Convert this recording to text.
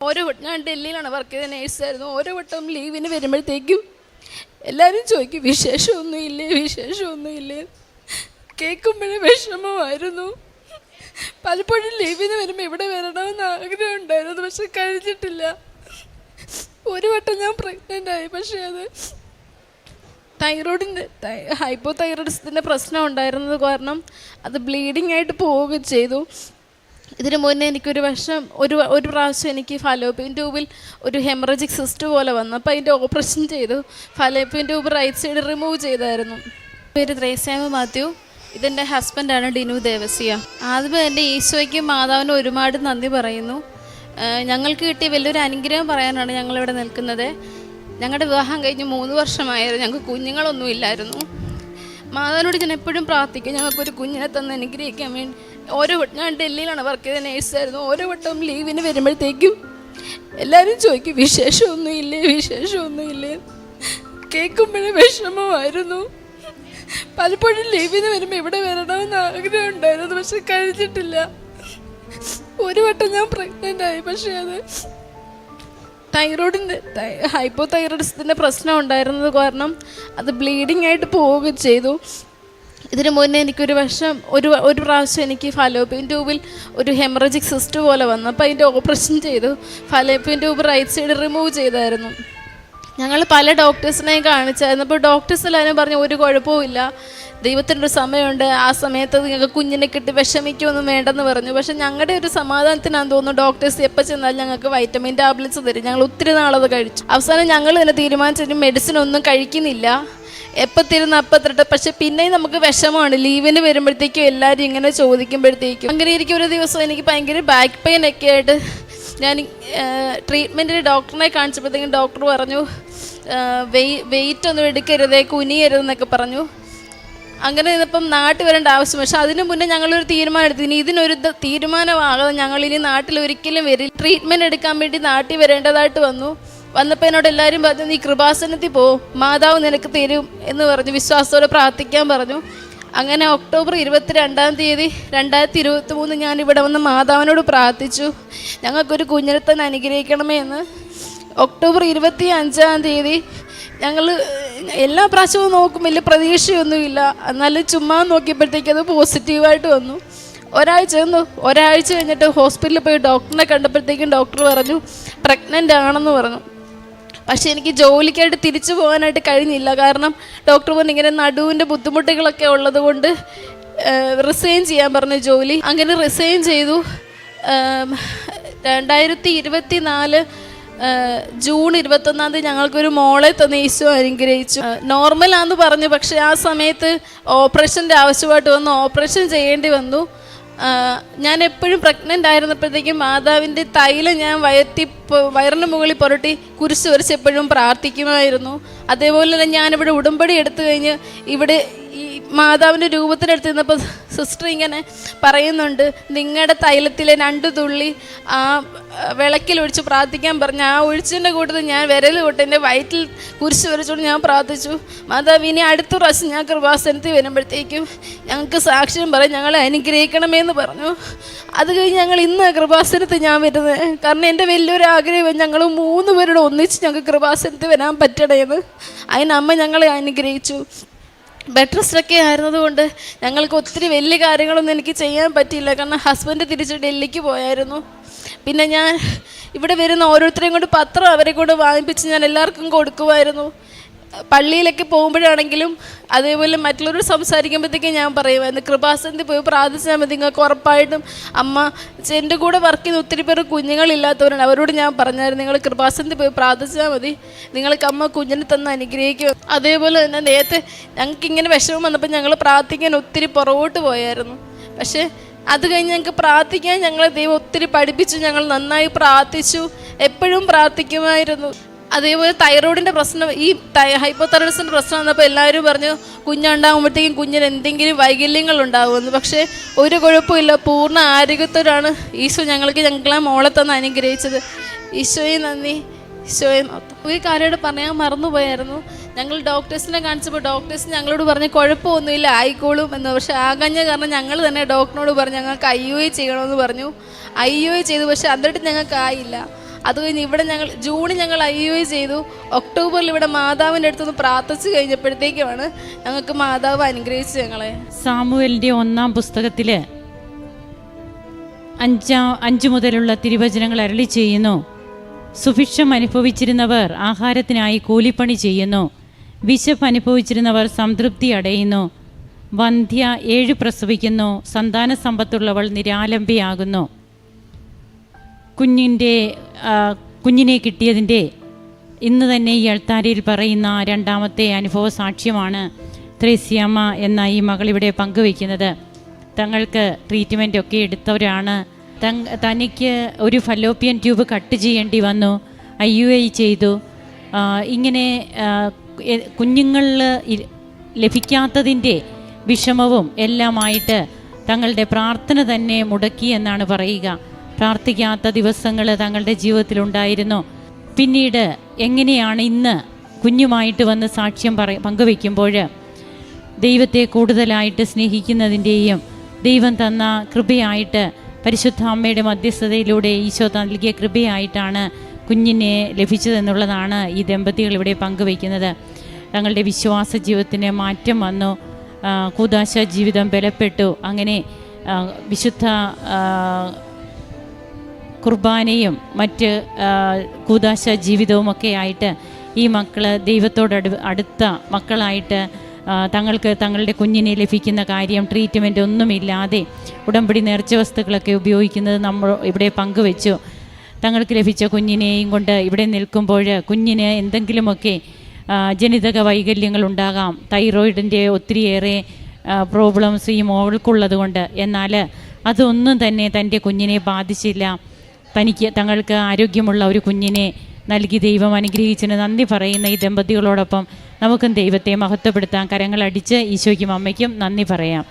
ഞാൻ ഡൽഹിയിലാണ് വർക്ക് ചെയ്ത നേഴ്സായിരുന്നു. ഓരോ വട്ടം ലീവിന് വരുമ്പോഴത്തേക്കും എല്ലാവരും ചോദിക്കും വിശേഷമൊന്നുമില്ലേ. കേൾക്കുമ്പോഴേ വിഷമമായിരുന്നു. പലപ്പോഴും ലീവിന് വരുമ്പോൾ ഇവിടെ വരണമെന്ന് ആഗ്രഹം ഉണ്ടായിരുന്നു, പക്ഷെ കഴിഞ്ഞിട്ടില്ല. ഒരു വട്ടം ഞാൻ പ്രഗ്നൻ്റ് ആയി, പക്ഷേ അത് ഹൈപ്പോതൈറോയിഡിസത്തിൻ്റെ പ്രശ്നം ഉണ്ടായിരുന്നത് കാരണം അത് ബ്ലീഡിങ് ആയിട്ട് പോവുകയും ചെയ്തു. ഇതിനു മുന്നേ എനിക്കൊരു പ്രാവശ്യം എനിക്ക് ഫലോപ്പിയൻ ട്യൂബിൽ ഒരു ഹെമറജിക് സിസ്റ്റ് പോലെ വന്നു. അപ്പോൾ അതിൻ്റെ ഓപ്പറേഷൻ ചെയ്തു. Fallopian tube right side remove ചെയ്തായിരുന്നു. പേര് ത്രേസ്യാമ മാത്യു. ഇതെൻ്റെ ഹസ്ബൻഡാണ് ഡിനു ദേവസ്യ. ആദ്യമേ എൻ്റെ ഈശോയ്ക്കും മാതാവിനും ഒരുപാട് നന്ദി പറയുന്നു. ഞങ്ങൾക്ക് കിട്ടിയ വലിയൊരു അനുഗ്രഹം പറയാനാണ് ഞങ്ങളിവിടെ നിൽക്കുന്നത്. ഞങ്ങളുടെ വിവാഹം കഴിഞ്ഞ് 3 വർഷമായിരുന്നു. ഞങ്ങൾക്ക് കുഞ്ഞുങ്ങളൊന്നും ഇല്ലായിരുന്നു. മാതാവിനോട് ഞാൻ എപ്പോഴും പ്രാർത്ഥിക്കും ഞങ്ങൾക്കൊരു കുഞ്ഞിനെ തന്ന് അനുഗ്രഹിക്കാൻ വേണ്ടി. ഞാൻ ഡൽഹിയിലാണ് വർക്ക് ചെയ്ത നേഴ്സായിരുന്നു. ഓരോ വട്ടം ലീവിന് വരുമ്പോഴത്തേക്കും എല്ലാവരും ചോദിക്കും വിശേഷമൊന്നുമില്ലേ. കേൾക്കുമ്പോഴേ വിഷമമായിരുന്നു. പലപ്പോഴും ലീവിന് വരുമ്പോൾ ഇവിടെ വരണമെന്ന് ആഗ്രഹം ഉണ്ടായിരുന്നു, പക്ഷെ കഴിഞ്ഞിട്ടില്ല. ഒരു വട്ടം ഞാൻ പ്രഗ്നൻ്റ് ആയി, പക്ഷേ അത് ഹൈപ്പോതൈറോയിഡിസത്തിൻ്റെ പ്രശ്നം ഉണ്ടായിരുന്നത് കാരണം അത് ബ്ലീഡിങ് ആയിട്ട് പോവുകയും ചെയ്തു. ഇതിനു മുന്നേ എനിക്കൊരു പ്രാവശ്യം എനിക്ക് ഫലോപ്പിയൻ ട്യൂബിൽ ഒരു ഹെമറജിക് സിസ്റ്റ് പോലെ വന്നു. അപ്പോൾ അതിൻ്റെ ഓപ്പറേഷൻ ചെയ്തു. Fallopian tube right side remove ചെയ്തായിരുന്നു. ഞങ്ങൾ പല ഡോക്ടേഴ്സിനെയും കാണിച്ചായിരുന്നു. അപ്പോൾ ഡോക്ടേഴ്സ് എല്ലാവരും പറഞ്ഞു ഒരു കുഴപ്പമില്ല, ദൈവത്തിൻ്റെ ഒരു സമയമുണ്ട്, ആ സമയത്ത് നിങ്ങൾക്ക് കുഞ്ഞിനെ കിട്ടി വിഷമിക്കൊന്നും വേണ്ടെന്ന് പറഞ്ഞു. പക്ഷേ ഞങ്ങളുടെ ഒരു സമാധാനത്തിനാന്ന് തോന്നുന്നു ഡോക്ടേഴ്സ് എപ്പോൾ ചെന്നാലും ഞങ്ങൾക്ക് വൈറ്റമിൻ ടാബ്ലറ്റ്സ് തരും. ഞങ്ങൾ ഒത്തിരി നാളത് കഴിച്ചു. അവസാനം ഞങ്ങൾ തന്നെ തീരുമാനിച്ചിട്ട് മെഡിസിൻ ഒന്നും കഴിക്കുന്നില്ല, എപ്പോൾ തരുന്ന അപ്പം തരട്ടെ. പക്ഷെ പിന്നെയും നമുക്ക് വിഷമമാണ് ലീവിന് വരുമ്പോഴത്തേക്കും എല്ലാവരും ഇങ്ങനെ ചോദിക്കുമ്പോഴത്തേക്കും. അങ്ങനെ ഇരിക്കും ഒരു ദിവസം എനിക്ക് ഭയങ്കര ബാക്ക് പെയിൻ ഒക്കെ ആയിട്ട് ഞാൻ ട്രീറ്റ്മെൻറ്റിന് ഡോക്ടറിനെ കാണിച്ചപ്പോഴത്തേക്കും ഡോക്ടർ പറഞ്ഞു വെയിറ്റ് ഒന്നും എടുക്കരുതേ, കുനിയരുതെന്നൊക്കെ പറഞ്ഞു. അങ്ങനെ ഇന്നിപ്പം നാട്ടിൽ വരേണ്ട ആവശ്യം. പക്ഷെ അതിനു മുന്നേ ഞങ്ങളൊരു തീരുമാനം എടുത്തു, ഇനി ഇതിനൊരു തീരുമാനമാകാതെ ഞങ്ങളിനി നാട്ടിൽ ഒരിക്കലും വരില്ല. ട്രീറ്റ്മെൻറ്റ് എടുക്കാൻ വേണ്ടി നാട്ടിൽ വരേണ്ടതായിട്ട് വന്നപ്പോൾ എന്നോട് എല്ലാവരും പറഞ്ഞു നീ കൃപാസനത്തിൽ പോ, മാതാവ് നിനക്ക് തരും എന്ന് പറഞ്ഞു. വിശ്വാസത്തോടെ പ്രാർത്ഥിക്കാൻ പറഞ്ഞു. അങ്ങനെ ഒക്ടോബർ 22 2023 ഞാനിവിടെ വന്ന് മാതാവിനോട് പ്രാർത്ഥിച്ചു ഞങ്ങൾക്കൊരു കുഞ്ഞിനെ തന്നെ അനുഗ്രഹിക്കണമേ എന്ന്. ഒക്ടോബർ 25 ഞങ്ങൾ എല്ലാ പ്രാവശ്യവും നോക്കും, വലിയ പ്രതീക്ഷയൊന്നുമില്ല. എന്നാലും ചുമ്മാ നോക്കിയപ്പോഴത്തേക്ക് അത് പോസിറ്റീവായിട്ട് വന്നു. ഒരാഴ്ച കഴിഞ്ഞിട്ട് ഹോസ്പിറ്റലിൽ പോയി ഡോക്ടറിനെ കണ്ടപ്പോഴത്തേക്കും ഡോക്ടർ പറഞ്ഞു പ്രഗ്നൻ്റ് ആണെന്ന് പറഞ്ഞു. പക്ഷേ എനിക്ക് ജോലിക്കായിട്ട് തിരിച്ചു പോകാനായിട്ട് കഴിഞ്ഞില്ല. കാരണം ഡോക്ടർ പറഞ്ഞു ഇങ്ങനെ നടുവിൻ്റെ ബുദ്ധിമുട്ടുകളൊക്കെ ഉള്ളത് കൊണ്ട് റിസൈൻ ചെയ്യാൻ പറഞ്ഞു ജോലി. അങ്ങനെ റിസൈൻ ചെയ്തു. 2024 ജൂൺ 21 ഞങ്ങൾക്കൊരു മോളെ തന്ന ഈശോ അനുഗ്രഹിച്ചു. നോർമലാന്ന് പറഞ്ഞു, പക്ഷേ ആ സമയത്ത് ഓപ്പറേഷൻ്റെ ആവശ്യമായിട്ട് വന്നു, ഓപ്പറേഷൻ ചെയ്യേണ്ടി വന്നു. ഞാൻ എപ്പോഴും പ്രഗ്നൻ്റ് ആയിരുന്നപ്പോഴത്തേക്കും മാതാവിൻ്റെ തൈലം ഞാൻ വയറിന് മുകളിൽ പുരട്ടി കുരിശ് വരച്ച് എപ്പോഴും പ്രാർത്ഥിക്കുമായിരുന്നു. അതേപോലെ തന്നെ ഞാനിവിടെ ഉടമ്പടി എടുത്തു കഴിഞ്ഞ് ഇവിടെ ഈ മാതാവിൻ്റെ രൂപത്തിനെടുത്ത് നിന്നപ്പോൾ സിസ്റ്റർ ഇങ്ങനെ പറയുന്നുണ്ട് നിങ്ങളുടെ തൈലത്തിലെ 2 തുള്ളി ആ വിളക്കിലൊഴിച്ച് പ്രാർത്ഥിക്കാൻ പറഞ്ഞു. ആ ഒഴിച്ചതിൻ്റെ കൂട്ടത്തിൽ ഞാൻ വിരൽ തൊട്ട് എൻ്റെ വയറ്റിൽ കുരിശ് വരച്ചുകൊണ്ട് ഞാൻ പ്രാർത്ഥിച്ചു, മാതാവ് ഇനി അടുത്ത പ്രാവശ്യം ഞാൻ കൃപാസനത്തിൽ വരുമ്പോഴത്തേക്കും ഞങ്ങൾക്ക് സാക്ഷ്യം പറയും, ഞങ്ങളെ അനുഗ്രഹിക്കണമെന്ന് പറഞ്ഞു. അത് കഴിഞ്ഞ് ഞങ്ങൾ ഇന്ന് കൃപാസനത്തിൽ ഞാൻ വരുന്നത്. കാരണം എൻ്റെ വലിയൊരു ആഗ്രഹം ഞങ്ങൾ 3 പേരോട് ഒന്നിച്ച് ഞങ്ങൾക്ക് കൃപാസനത്തിൽ വരാൻ പറ്റണേന്ന്. അതിന് അമ്മ ഞങ്ങളെ അനുഗ്രഹിച്ചു. ബെഡ് റെസ്റ്റൊക്കെ ആയിരുന്നതുകൊണ്ട് ഞങ്ങൾക്ക് ഒത്തിരി വലിയ കാര്യങ്ങളൊന്നും എനിക്ക് ചെയ്യാൻ പറ്റിയില്ല. കാരണം ഹസ്ബൻഡ് തിരിച്ച് ഡൽഹിക്ക് പോയായിരുന്നു. പിന്നെ ഞാൻ ഇവിടെ വരുന്ന ഓരോരുത്തരെയും കൊണ്ട് പത്രം അവരെ കൊണ്ട് വാങ്ങിപ്പിച്ച് ഞാൻ എല്ലാവർക്കും കൊടുക്കുമായിരുന്നു. പള്ളിയിലൊക്കെ പോകുമ്പോഴാണെങ്കിലും അതേപോലെ മറ്റുള്ളവർ സംസാരിക്കുമ്പോഴത്തേക്കും ഞാൻ പറയുമായിരുന്നു കൃപാസനത്തിൽ പോയി പ്രാർത്ഥിച്ചാൽ മതി, നിങ്ങൾക്ക് ഉറപ്പായിട്ടും അമ്മ. എൻ്റെ കൂടെ വർക്ക് ചെയ്യുന്ന ഒത്തിരി പേർ കുഞ്ഞുങ്ങളില്ലാത്തവരാണ്. അവരോട് ഞാൻ പറഞ്ഞായിരുന്നു നിങ്ങൾ കൃപാസനത്തിൽ പോയി പ്രാർത്ഥിച്ചാൽ മതി, നിങ്ങൾക്ക് അമ്മ കുഞ്ഞിനെ തന്ന് അനുഗ്രഹിക്കും. അതേപോലെ തന്നെ നേരത്തെ ഞങ്ങൾക്കിങ്ങനെ വിഷമം വന്നപ്പോൾ ഞങ്ങൾ പ്രാർത്ഥിക്കാൻ ഒത്തിരി പുറകോട്ട് പോയായിരുന്നു. പക്ഷേ അത് കഴിഞ്ഞ് ഞങ്ങൾക്ക് പ്രാർത്ഥിക്കാൻ ഞങ്ങളെ ദൈവം ഒത്തിരി പഠിപ്പിച്ചു. ഞങ്ങൾ നന്നായി പ്രാർത്ഥിച്ചു, എപ്പോഴും പ്രാർത്ഥിക്കുമായിരുന്നു. അതേപോലെ തൈറോയിഡിൻ്റെ പ്രശ്നം, ഈ ഹൈപ്പോതൈറോയിഡിസിൻ്റെ പ്രശ്നം വന്നപ്പോൾ എല്ലാവരും പറഞ്ഞു കുഞ്ഞുണ്ടാകുമ്പോഴത്തേക്കും കുഞ്ഞിന് എന്തെങ്കിലും വൈകല്യങ്ങൾ ഉണ്ടാകുമെന്ന്. പക്ഷേ ഒരു കുഴപ്പമില്ല, പൂർണ്ണ ആരോഗ്യത്തോടാണ് ഈശോ ഞങ്ങളെ മോളെ തന്ന് അനുഗ്രഹിച്ചത്. ഈശോയെ നന്ദി, ഈശോയെ. ഒരു കാര്യം പറയാൻ മറന്നുപോയായിരുന്നു. ഞങ്ങൾ ഡോക്ടേഴ്സിനെ കാണിച്ചപ്പോൾ ഡോക്ടേഴ്സ് ഞങ്ങളോട് പറഞ്ഞ് കുഴപ്പമൊന്നുമില്ല ആയിക്കോളും എന്ന്. പക്ഷേ ആകഞ്ഞ കാരണം ഞങ്ങൾ തന്നെ ഡോക്ടറിനോട് പറഞ്ഞു ഞങ്ങൾക്ക് IUI ചെയ്യണമെന്ന് പറഞ്ഞു. IUI ചെയ്തു, പക്ഷെ എന്നിട്ട് ഞങ്ങൾക്ക് ആയില്ല. അത് കഴിഞ്ഞ് ഇവിടെ ജൂണിൽ ഞങ്ങൾ IUI ചെയ്തു. ഒക്ടോബറിൽ ഇവിടെ മാതാവിൻ്റെ അടുത്തുനിന്ന് പ്രാർത്ഥിച്ചു കഴിഞ്ഞപ്പോഴത്തേക്കുമാണ് ഞങ്ങൾക്ക് മാതാവ് അനുഗ്രഹിച്ചു ഞങ്ങളെ. സാമുവേലിൻ്റെ 1-ാം പുസ്തകത്തിൽ 5 മുതലുള്ള തിരുവചനങ്ങൾ അരുളി ചെയ്യുന്നു. സുഭിക്ഷം അനുഭവിച്ചിരുന്നവർ ആഹാരത്തിനായി കൂലിപ്പണി ചെയ്യുന്നു, വിശപ്പ് അനുഭവിച്ചിരുന്നവർ സംതൃപ്തി അടയുന്നു. വന്ധ്യ 7 പ്രസവിക്കുന്നു, സന്താന സമ്പത്തുള്ളവൾ നിരാലംബിയാകുന്നു. കുഞ്ഞിനെ കിട്ടിയതിൻ്റെ ഇന്ന് തന്നെ ഈ അൾത്താരയിൽ പറയുന്ന 2ാമത്തെ അനുഭവ സാക്ഷ്യമാണ് ത്രേസ്യാമ്മ എന്ന ഈ മകൾ ഇവിടെ പങ്കുവയ്ക്കുന്നത്. തങ്ങൾക്ക് ട്രീറ്റ്മെൻറ്റൊക്കെ എടുത്തവരാണ്. തനിക്ക് ഒരു ഫലോപ്പിയൻ ട്യൂബ് കട്ട് ചെയ്യേണ്ടി വന്നു, IUI ചെയ്തു. ഇങ്ങനെ കുഞ്ഞുങ്ങളിൽ ലഭിക്കാത്തതിൻ്റെ വിഷമവും എല്ലാമായിട്ട് തങ്ങളുടെ പ്രാർത്ഥന തന്നെ മുടക്കി എന്നാണ് പറയുക. പ്രാർത്ഥിക്കാത്ത ദിവസങ്ങൾ തങ്ങളുടെ ജീവിതത്തിലുണ്ടായിരുന്നു. പിന്നീട് എങ്ങനെയാണ് ഇന്ന് കുഞ്ഞുമായിട്ട് വന്ന് സാക്ഷ്യം പങ്കുവയ്ക്കുമ്പോൾ ദൈവത്തെ കൂടുതലായിട്ട് സ്നേഹിക്കുന്നതിൻ്റെയും ദൈവം തന്ന കൃപയായിട്ട് പരിശുദ്ധ അമ്മയുടെ മധ്യസ്ഥതയിലൂടെ ഈശോ നൽകിയ കൃപയായിട്ടാണ് കുഞ്ഞിനെ ലഭിച്ചതെന്നുള്ളതാണ് ഈ ദമ്പതികൾ ഇവിടെ പങ്കുവയ്ക്കുന്നത്. തങ്ങളുടെ വിശ്വാസ ജീവിതത്തിന് മാറ്റം വന്നു, കൂദാശ ജീവിതം ബലപ്പെട്ടു. അങ്ങനെ വിശുദ്ധ കുർബാനയും മറ്റ് കൂദാശ ജീവിതവുമൊക്കെ ആയിട്ട് ഈ മക്കൾ ദൈവത്തോട് അടുത്ത മക്കളായിട്ട് തങ്ങളുടെ കുഞ്ഞിനെ ലഭിക്കുന്ന കാര്യം ട്രീറ്റ്മെൻറ്റ് ഒന്നുമില്ലാതെ ഉടമ്പടി നേർച്ച വസ്തുക്കളൊക്കെ ഉപയോഗിക്കുന്നത് നമ്മൾ ഇവിടെ പങ്കുവെച്ചു. തങ്ങൾക്ക് ലഭിച്ച കുഞ്ഞിനെയും കൊണ്ട് ഇവിടെ നിൽക്കുമ്പോൾ കുഞ്ഞിന് എന്തെങ്കിലുമൊക്കെ ജനിതക വൈകല്യങ്ങളുണ്ടാകാം. തൈറോയിഡിൻ്റെ ഒത്തിരിയേറെ പ്രോബ്ലംസ് ഈ മോൾക്കുള്ളത് കൊണ്ട്. എന്നാൽ അതൊന്നും തന്നെ തൻ്റെ കുഞ്ഞിനെ ബാധിച്ചില്ല. തങ്ങൾക്ക് ആരോഗ്യമുള്ള ഒരു കുഞ്ഞിനെ നൽകി ദൈവം അനുഗ്രഹിച്ചതിന് നന്ദി പറയുന്ന ഈ ദമ്പതികളോടൊപ്പം നമുക്കും ദൈവത്തെ മഹത്വപ്പെടുത്താൻ കരങ്ങളടിച്ച് ഈശോയ്ക്കും അമ്മയ്ക്കും നന്ദി പറയാം.